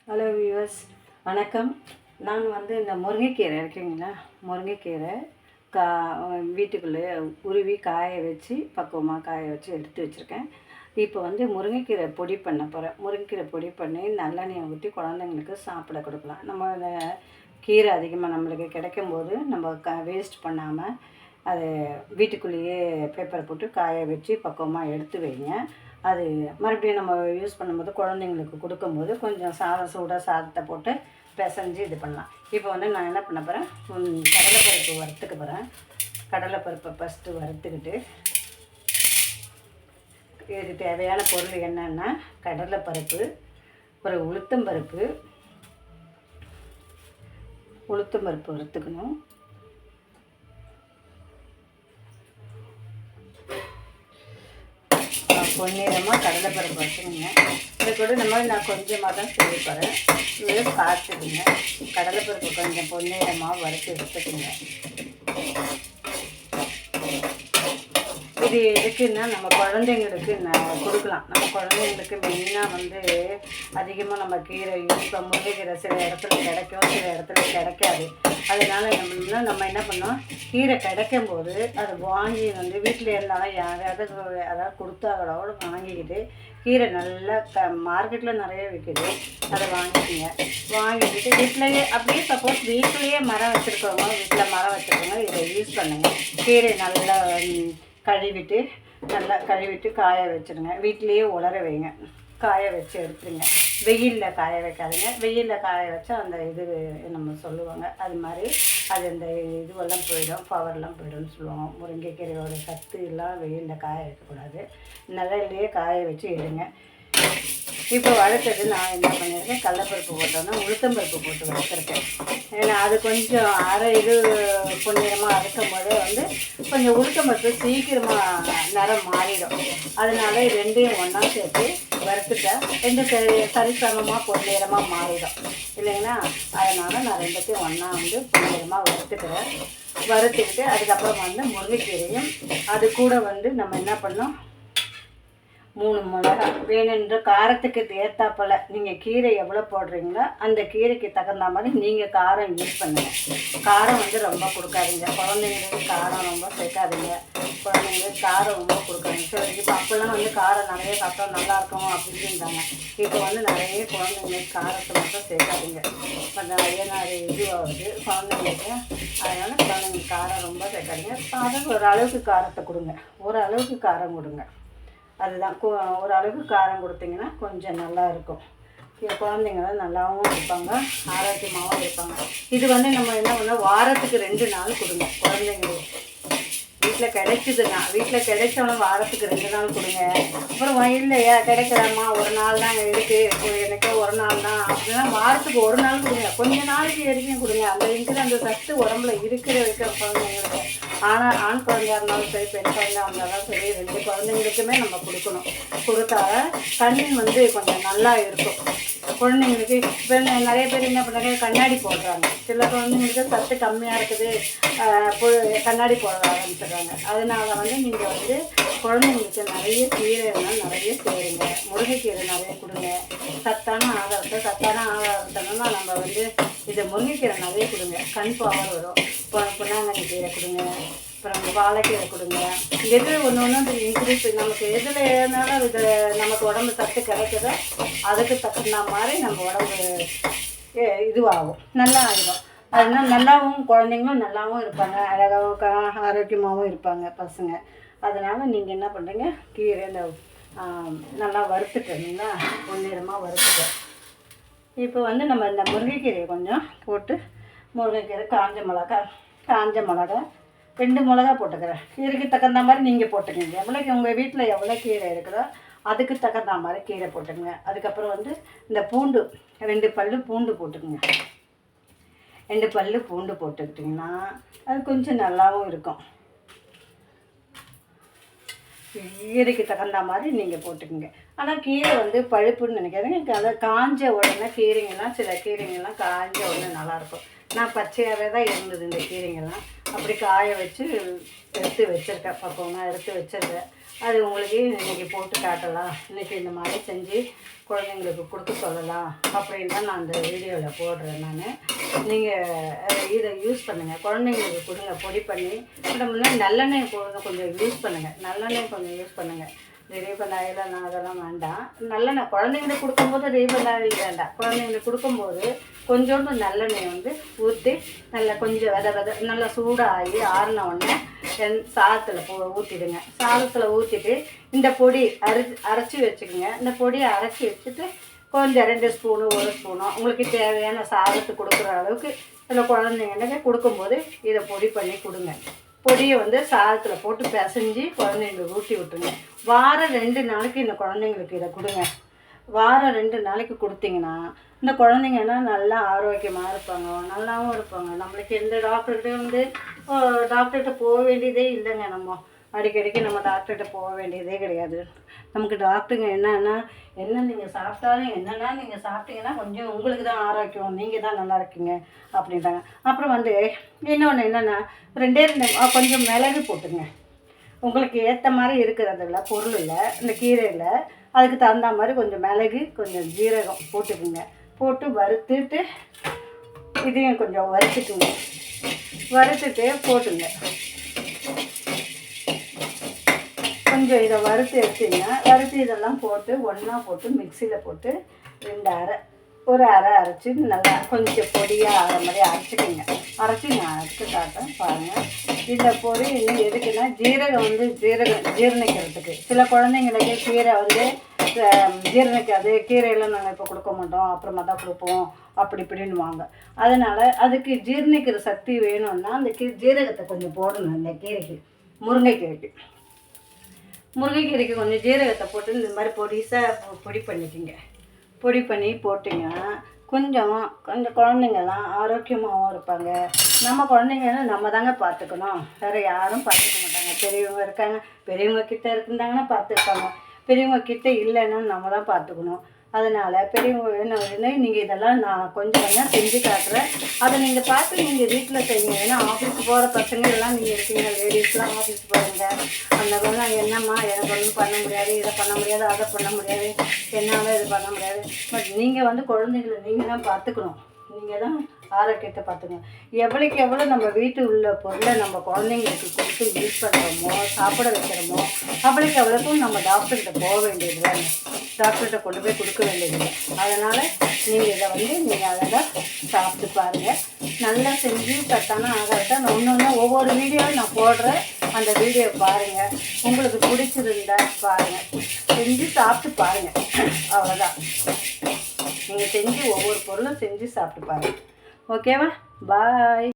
Hello viewers, வணக்கம். நான் இந்த முருங்கைக்கீரை இருக்குங்களா, முருங்கைக்கீரை கா வீட்டுக்குள்ளே உருவி காய வச்சு பக்குவமாக காய வச்சு எடுத்து வச்சுருக்கேன். இப்போ முருங்கைக்கீரை பொடி பண்ண போகிறேன். முருங்கைக்கீரை பொடி பண்ணி நல்லெண்ணெயை ஊற்றி குழந்தைங்களுக்கு சாப்பிட கொடுக்கலாம். நம்ம கீரை அதிகமாக நம்மளுக்கு கிடைக்கும்போது நம்ம வேஸ்ட் பண்ணாமல் அது வீட்டுக்குள்ளேயே பேப்பரை போட்டு காய வச்சு பக்குவமாக எடுத்து வைங்க. அது மறுபடியும் நம்ம யூஸ் பண்ணும்போது குழந்தைங்களுக்கு கொடுக்கும்போது கொஞ்சம் சூடாக சாதத்தை போட்டு பிசைஞ்சு இது பண்ணலாம். இப்போ நான் என்ன பண்ண போகிறேன், கடலைப்பருப்பு வறுத்துக்க போகிறேன். கடலைப்பருப்பை ஃபஸ்ட்டு வறுத்துக்கிட்டு இதுக்கு தேவையான பொருள் என்னென்னா கடலைப்பருப்பு, ஒரு உளுத்தம்பருப்பு வறுத்துக்கணும். பொன்னிறமாக கடலைப்பருப்பு வச்சுருங்க. இது கூட நான் கொஞ்சமாக தான் செய்ய போகிறேன். இது பார்த்துக்குங்க. கடலைப்பருப்பு கொஞ்சம் பொன்னிறமாக வறுத்து எடுத்துக்குங்க. இது எதுக்குன்னா நம்ம குழந்தைங்களுக்கு கொடுக்கலாம். நம்ம குழந்தைங்களுக்கு மெயினாக அதிகமாக நம்ம கீரை இப்போ முருங்கைக்கீரை சில இடத்துல கிடைக்கும், சில இடத்துல கிடைக்காது. அதனால் நம்ம என்ன பண்ணோம், கீரை கிடைக்கும் போது அதை வாங்கி வீட்டில் இருந்தாலும் யாராவது அதாவது கொடுத்தாங்களோட வாங்கிக்கிட்டு கீரை நல்லா மார்க்கெட்டில் நிறைய விற்கிது, அதை வாங்கிக்கிட்டு வீட்டிலையே அப்படியே சப்போஸ் வீட்டிலையே மரம் வச்சுருக்கவங்க இதை யூஸ் பண்ணுங்கள். கீரை நல்லா கழுவிட்டு காய வச்சுருங்க. வீட்டிலையே உலர வைங்க, காய வச்சு எடுத்துருங்க. வெயிலில் காய வைக்காதுங்க. வெயிலில் காய வச்சா அந்த இது நம்ம சொல்லுவாங்க, அது மாதிரி அது அந்த இதுவெல்லாம் போயிடும், பவர்லாம் போய்டும்னு சொல்லுவாங்க. முருங்கைக்கீரையோட சத்து எல்லாம் வெயிலில் காய வைக்கக்கூடாது, நிழல்லையே காய வச்சு எடுங்க. இப்போ வளர்த்தது நான் என்ன பண்ணியிருக்கேன், கடலைப்பருப்பு போட்டோன்னா உளுத்தம்பருப்பு போட்டு வளர்த்துருக்கேன். ஏன்னா அது கொஞ்சம் அரை இது பொன்னிறமாக அரைக்கும் போதே கொஞ்சம் உளுத்தம்பருப்பு சீக்கிரமாக நிறம் மாறிடும். அதனால ரெண்டையும் ஒன்றா சேர்த்து வறுத்துட்டா ரெண்டு சரிசமமாக பொன்னிறமாக மாறிடும் இல்லைங்களா. அதனால் நான் ரெண்டுத்தையும் ஒன்றா பொன்னிறமாக வறுத்துக்கிட்டு அதுக்கப்புறம் முருங்கைக்கீரையும் அது கூட நம்ம என்ன பண்ணோம், 3 மிளகா வேணுன்ற காரத்துக்கு ஏற்றாப்போல் நீங்கள் கீரை எவ்வளோ போடுறீங்களோ அந்த கீரைக்கு தகுந்த மாதிரி நீங்கள் காரம் யூஸ் பண்ணுங்கள். காரம் ரொம்ப கொடுக்காதீங்க, குழந்தைங்களுக்கு காரம் ரொம்ப சேர்க்காதீங்க, குழந்தைங்களுக்கு காரம் ரொம்ப கொடுக்காதீங்க. சரி, இப்போ அப்போல்லாம் காரம் நிறைய சாப்பிட்டா நல்லாயிருக்கும் அப்படின்றாங்க. இப்போ நிறைய குழந்தைங்களுக்கு காரத்தை மட்டும் சேர்க்காதீங்க. ஏன்னா அது இதுவாகுது குழந்தைங்களுக்கு. அதனால் குழந்தைங்களுக்கு காரம் ரொம்ப சேர்க்காதீங்க. சாதம் ஓரளவுக்கு காரத்தை கொடுங்க, ஓரளவுக்கு காரம் கொடுங்க. அதுதான் ஓரளவுக்கு காரம் கொடுத்தீங்கன்னா கொஞ்சம் நல்லா இருக்கும். குழந்தைங்களாம் நல்லாவும் இருப்பாங்க, ஆரோக்கியமாகவும் இருப்பாங்க. இது நம்ம என்ன பண்ணோம், வாரத்துக்கு 2 நாள் கொடுங்க குழந்தைங்களுக்கு. வீட்டில் கிடைச்சோன்னா வாரத்துக்கு 2 நாள் கொடுங்க. அப்புறம் இல்லையா கிடைக்கலாமா, ஒரு நாள் தான் இருக்குது எனக்கு, ஒரு நாள் தான் அப்படின்னா வாரத்துக்கு 1 நாள் கொடுங்க. கொஞ்சம் நாளைக்கு வரைக்கும் கொடுங்க. அந்த சத்து உடம்புல இருக்கிற குழந்தைங்களுக்கு, ஆனால் ஆண் குழந்தையாக இருந்தாலும் சரி, பெண் குழந்தையாக இருந்தாலும் சரி, 2 குழந்தைங்களுக்குமே நம்ம கொடுக்கணும். கொடுத்தா கண் கொஞ்சம் நல்லா இருக்கும் குழந்தைங்களுக்கு. இப்போ நிறைய பேர் என்ன பண்ணுறாங்க, கண்ணாடி போடுறாங்க. சில குழந்தைங்களுக்கு சத்து கம்மியாக இருக்குது, கண்ணாடி போட ஆரம்பிச்சிடுறாங்க. அதனால் நீங்கள் குழந்தைங்களுக்கு நிறைய கீரைலாம் நிறைய சேருங்க. முருங்கைக்கீரை நிறைய கொடுங்க. சத்தான ஆகாரத்தைனா நம்ம இதை முருங்கைக்கீரை நிறைய கொடுங்க, கண் பவர் வரும். பொன்னாங்கண்ணி கீரை கொடுங்க, அப்புறம் வாழைக்கீரை கொடுங்க. எது ஒன்று இன்க்ரீஸ் நமக்கு எதில் ஏனாலும் இது நமக்கு உடம்பு சத்து கிடைக்குதோ அதுக்கு தகுந்த மாதிரி நம்ம உடம்பு இதுவாகும், நல்லா ஆகிடும். அதனால் நல்லாவும் குழந்தைங்களும் நல்லாவும் இருப்பாங்க, அழகாகவும் ஆரோக்கியமாகவும் இருப்பாங்க பசங்க. அதனால் நீங்கள் என்ன பண்ணுறீங்க, கீரை நல்லா வறுத்துட்டீங்களா, பொன்னிறமாக வறுத்துட்டோம். இப்போ நம்ம இந்த முருங்கைக்கீரையை கொஞ்சம் போட்டு, முருங்கைக்கீரை காஞ்ச மிளகா 2 மிளகா போட்டுக்கிறேன். கீரைக்கு தகுந்த மாதிரி நீங்கள் போட்டுக்கங்க. எவ்வளோக்கு உங்கள் வீட்டில் எவ்வளோ கீரை இருக்குதோ அதுக்கு தகுந்த மாதிரி கீரை போட்டுக்கங்க. அதுக்கப்புறம் இந்த பூண்டு 2 பல்லு பூண்டு போட்டுக்கோங்க. 2 பல்லு பூண்டு போட்டுக்கிட்டிங்கன்னா அது கொஞ்சம் நல்லாவும் இருக்கும். கீரைக்கு தகுந்த மாதிரி நீங்கள் போட்டுக்கோங்க. ஆனால் கீரை பழுப்புன்னு நினைக்காதீங்க. அதை காஞ்ச உடனே கீரைங்கள்லாம், சில கீரைங்கள்லாம் காஞ்ச உடனே நல்லாயிருக்கும். நான் பச்சையாகவே தான் இருந்தது இந்த கீரைங்கள்லாம். அப்படி காய வச்சு எடுத்து வச்சுருக்கேன், பக்குவமாக எடுத்து வச்சுருக்கேன். அது உங்களுக்கு இன்றைக்கி போட்டு காட்டலாம், இன்றைக்கி இந்த மாதிரி செஞ்சு குழந்தைங்களுக்கு கொடுக்க சொல்லலாம் அப்படின்னு தான் நான் அந்த வீடியோவில் போடுறேன். நான் நீங்கள் இதை யூஸ் பண்ணுங்கள், குழந்தைங்களுக்கு கொடுங்க. பொடி பண்ணி முன்னே நல்லெண்ணெய் போடுங்க, கொஞ்சம் யூஸ் பண்ணுங்கள். நல்லெண்ணெய் கொஞ்சம் யூஸ் பண்ணுங்கள். இந்த ரீஃபண்ட் ஆயில் நான் அதெல்லாம் வேண்டாம். நல்லெண்ணெய் குழந்தைங்களுக்கு கொடுக்கும்போது ரீஃபண்ட் ஆயில் வேண்டாம். குழந்தைங்களுக்கு கொடுக்கும்போது கொஞ்சோண்டு நல்லெண்ணெய் வந்து ஊற்றி நல்லா கொஞ்சம் நல்லா சூடாகி ஆறின உடனே சாதத்தில் ஊற்றிடுங்க. சாதத்தில் ஊற்றிட்டு இந்த பொடி அரைச்சி வச்சுக்கோங்க. இந்த பொடியை அரைச்சி வச்சுட்டு கொஞ்சம் 2 ஸ்பூனு 1 ஸ்பூனோ உங்களுக்கு தேவையான சாதத்துக்கு கொடுக்குற அளவுக்கு இல்லை குழந்தைங்களுக்கு கொடுக்கும்போது இதை பொடி பண்ணி கொடுங்க. பொடியை வந்து சாதத்தில் போட்டு பிசைஞ்சு குழந்தைங்களுக்கு ஊட்டி விட்டுருங்க. வாரம் 2 நாளைக்கு இந்த குழந்தைங்களுக்கு இதை கொடுங்க. வாரம் 2 நாளைக்கு கொடுத்தீங்கன்னா இந்த குழந்தைங்கன்னா நல்லா ஆரோக்கியமாக இருப்பாங்க, நல்லாவும் இருப்பாங்க. நம்மளுக்கு எந்த டாக்டர்கிட்ட போக வேண்டியதே இல்லைங்க. நம்ம அடிக்கடிக்கு நம்ம டாக்டர்கிட்ட போக வேண்டியதே கிடையாது. நமக்கு டாக்டருங்க என்ன நீங்கள் சாப்பிட்டாலும் என்னென்னா நீங்கள் சாப்பிட்டீங்கன்னா கொஞ்சம் உங்களுக்கு தான் ஆரோக்கியம், நீங்கள் தான் நல்லா இருக்கீங்க அப்படின்றாங்க. அப்புறம் வந்து இன்னொன்று என்னென்னா 2 கொஞ்சம் மிளகு போட்டுங்க. உங்களுக்கு ஏற்ற மாதிரி இருக்கிறதில்ல பொருளில் இந்த கீரையில் அதுக்கு தகுந்த மாதிரி கொஞ்சம் மிளகு கொஞ்சம் ஜீரகம் போட்டுக்குங்க. போட்டு வறுத்துட்டு இதையும் கொஞ்சம் வறுத்துக்குங்க. வறுத்துட்டு போட்டுங்க. கொஞ்சம் இதை வறுத்து எடுத்தீங்கன்னா வறுத்து இதெல்லாம் போட்டு ஒன்றா போட்டு மிக்சியில் போட்டு 2 அரை ஒரு அரை அரைச்சி நல்லா கொஞ்சம் பொடியாக ஆகிற மாதிரி அரைச்சிக்கிங்க. அரைச்சி நான் அரைச்சி காட்டேன் பாருங்கள். இந்த பொடி இன்னும் எதுக்குன்னா ஜீரகம் வந்து ஜீரணிக்கிறதுக்கு. சில குழந்தைங்களுக்கு கீரை வந்து ஜீரணிக்காது, கீரையெல்லாம் நாங்கள் இப்போ கொடுக்க மாட்டோம், அப்புறமா தான் கொடுப்போம் அப்படி இப்படின்னுவாங்க. அதனால் அதுக்கு ஜீரணிக்கிற சக்தி வேணும்னா அந்த ஜீரகத்தை கொஞ்சம் போடணும். இந்த கீரைக்கு முருங்கைக்கீரைக்கு கொஞ்சம் ஜீரகத்தை போட்டு இந்த மாதிரி பொடி பண்ணிக்கிங்க. பொடி பண்ணி போட்டிங்கன்னா கொஞ்சம் குழந்தைங்கள்லாம் ஆரோக்கியமாகவும் இருப்பாங்க. நம்ம குழந்தைங்கன்னா நம்ம தாங்க பார்த்துக்கணும், வேறு யாரும் பார்த்துக்க மாட்டாங்க. பெரியவங்க இருக்காங்க, பெரியவங்க கிட்டே இருந்தாங்கன்னா பார்த்துருப்பாங்க, பெரியவங்க கிட்டே இல்லைன்னா நம்ம தான் பார்த்துக்கணும். அதனால் பெரியவங்க என்ன நீங்கள் இதெல்லாம் நான் கொஞ்சம் செஞ்சு காட்டுறேன். அதை நீங்கள் பார்த்து நீங்கள் வீட்டில் செய்யுங்க. ஏன்னா ஆஃபீஸுக்கு போகிற பசங்க எல்லாம் நீங்கள் இருக்கீங்க, லேடிஸ்லாம் ஆஃபீஸ் போகிறீங்க. அந்த மாதிரி என்னம்மா எனக்கு ஒன்றும் பண்ண முடியாது, இதை பண்ண முடியாது, அதை பண்ண முடியாது, என்னால் இது பண்ண முடியாது. பட் நீங்கள் வந்து குழந்தைங்களை நீங்கள் தான் பார்த்துக்கணும், நீங்கள் தான் ஆரோக்கியத்தை பார்த்துக்கணும். எவ்வளோ நம்ம வீட்டு உள்ள பொருளை நம்ம குழந்தைங்களுக்கு கொடுத்து யூஸ் பண்ணுறோமோ சாப்பிட வைக்கிறோமோ அவ்வளோக்கும் நம்ம டாக்டர்கிட்ட போக வேண்டியது, டாக்டர்கிட்ட கொண்டு போய் கொடுக்க வேண்டியது. அதனால் நீங்கள் இதை வந்து நீங்கள் அதை சாப்பிட்டு பாருங்கள். நல்லா செஞ்சு கரெக்டான ஆகாதான் நான் ஒவ்வொரு வீடியோவும் நான் போடுறேன். அந்த வீடியோ பாருங்கள், உங்களுக்கு பிடிச்சிருந்தா பாருங்கள், செஞ்சு சாப்பிட்டு பாருங்கள். அவ்வளோதான். நீங்கள் செஞ்சு ஒவ்வொரு பொருளும் செஞ்சு சாப்பிட்டு பாருங்கள். ஓகேவா? பாய்.